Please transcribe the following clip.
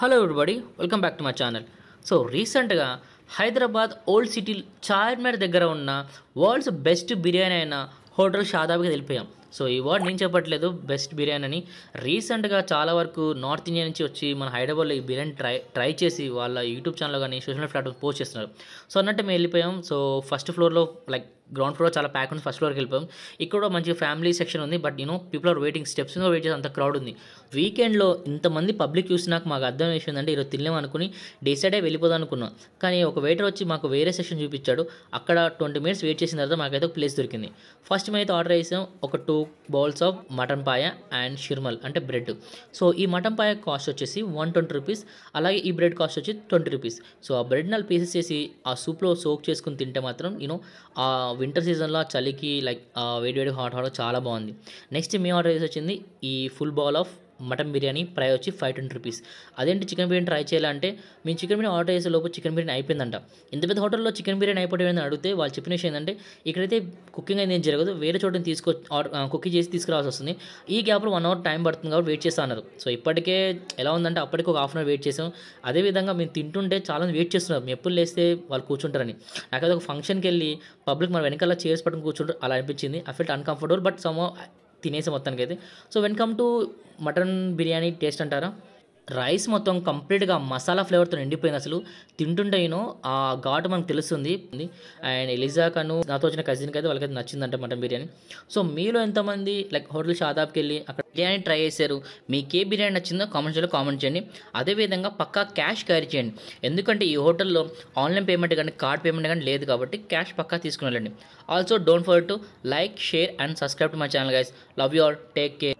Hello everybody, welcome back to my channel. So రీసెంట్గా Hyderabad old city Charminar దగ్గర ఉన్న world's best biryani అయిన హోటల్ షాదాబ్కి వెళ్ళిపోయాం. సో ఈ వర్డ్ నేను చెప్పట్లేదు, బెస్ట్ బిర్యానీ అని. రీసెంట్గా చాలా వరకు నార్త్ ఇండియా నుంచి వచ్చి మన హైదరాబాద్లో ఈ బిర్యానీ ట్రై చేసి వాళ్ళ యూట్యూబ్ ఛానల్లో కానీ సోషల్ ప్లాట్ఫామ్ పోస్ట్ చేస్తున్నారు. సో అన్నట్టు మేము వెళ్ళిపోయాం. సో ఫస్ట్ ఫ్లోర్లో లైక్ గ్రౌండ్ ఫ్లోర్ చాలా ప్యాక్ ఉంది, ఫస్ట్ ఫ్లోర్కి వెళ్ళిపోయాం. ఇక్కడ మంచి ఫ్యామిలీ సెక్షన్ ఉంది, but people are waiting, steps మీద వెయిట్ చేసి అంత క్రౌడ్ ఉంది. వీకెండ్లో ఇంతమంది పబ్లిక్ చూసినాక మాకు అర్థం ఏంటంటే ఈరోజు తినలేము అనుకుని డిసైడ్ అయ్యి వెళ్ళిపోదాం అనుకున్నాం. కానీ ఒక వెయిటర్ వచ్చి మాకు వేరే సెక్షన్ చూపించాడు. అక్కడ 20 minutes వెయిట్ చేసిన తర్వాత మాకైతే ఒక ప్లేస్ దొరికింది. ఫస్ట్ మేమైతే ఆర్డర్ చేసాం ఒక 2 bowls of mutton paya and sheermal అంటే బ్రెడ్. సో ఈ మటన్ పాయ కాస్ట్ వచ్చేసి 120 రూపీస్, అలాగే ఈ బ్రెడ్ కాస్ట్ వచ్చి 20 రూపీస్. సో ఆ బ్రెడ్ 4 పీసెస్ చేసి ఆ సూప్లో సోక్ చేసుకుని తింటే మాత్రం ఆ వింటర్ సీజన్లో ఆ చలికి లైక్ వేడి హాట్ చాలా బాగుంది. నెక్స్ట్ మేము ఆర్డర్ చేసి వచ్చింది ఈ full bowl of mutton biryani, price వచ్చి 520 రూపీస్. అదేంటి చికెన్ బిర్యానీ ట్రై చేయాలంటే మేము చికెన్ బిర్యానీ ఆర్డర్ చేసే లోపు చికెన్ బిర్యానీ అయిపోయిందంట. ఇంత పెద్ద హోటల్లో చికెన్ బిర్యానీ అయిపోయిందని అడిగితే వాళ్ళు చెప్పిన విషయం ఏంటంటే ఇక్కడైతే కుకింగ్ అనేది ఏం జరగదు, వేరే చోటని కుకింగ్ చేసి తీసుకురావాల్సి వస్తుంది. ఈ గ్యాప్లో 1 hour టైం పడుతుంది కాబట్టి వెయిట్ చేస్తా అన్నారు. సో ఇప్పటికే ఎలా ఉందంటే అప్పటికి ఒక హాఫ్ అన్ అవర్ వెయిట్ చేసాం. అదేవిధంగా మేము తింటుంటే చాలా వెయిట్ చేస్తున్నారు, మేము ఎప్పుడు లేస్తే వాళ్ళు కూర్చుంటారని. నాకైతే ఒక ఫంక్షన్కి వెళ్ళి పబ్లిక్ మన వెనకాల చైర్స్ పట్టుకుని కూర్చుంటారు అలా అనిపించింది. I felt uncomfortable, but some తినేసి మొత్తానికి అయితే. So welcome to mutton biryani taste అంటారా, రైస్ మొత్తం కంప్లీట్గా మసాలా ఫ్లేవర్తో నిండిపోయింది. అసలు తింటుంటే ఆ ఘాటు మనకు తెలుస్తుంది. అండ్ ఎలిజాకను నాతో వచ్చిన కజిన్కి అయితే వాళ్ళకైతే నచ్చిందంట మటన్ బిర్యానీ. సో మీలో ఎంతమంది లైక్ హోటల్ షాదాబ్కి వెళ్ళి అక్కడ బిర్యానీ ట్రై చేశారు, మీకు ఏ బిర్యానీ నచ్చిందో కామెంట్ చేయండి. అదేవిధంగా పక్కా క్యాష్ క్యారీ చేయండి, ఎందుకంటే ఈ హోటల్లో ఆన్లైన్ పేమెంట్ కానీ కార్డ్ పేమెంట్ కానీ లేదు కాబట్టి క్యాష్ పక్కా తీసుకుని వెళ్ళండి. Also don't forget to like, share and subscribe to my channel guys. Love you all, take care.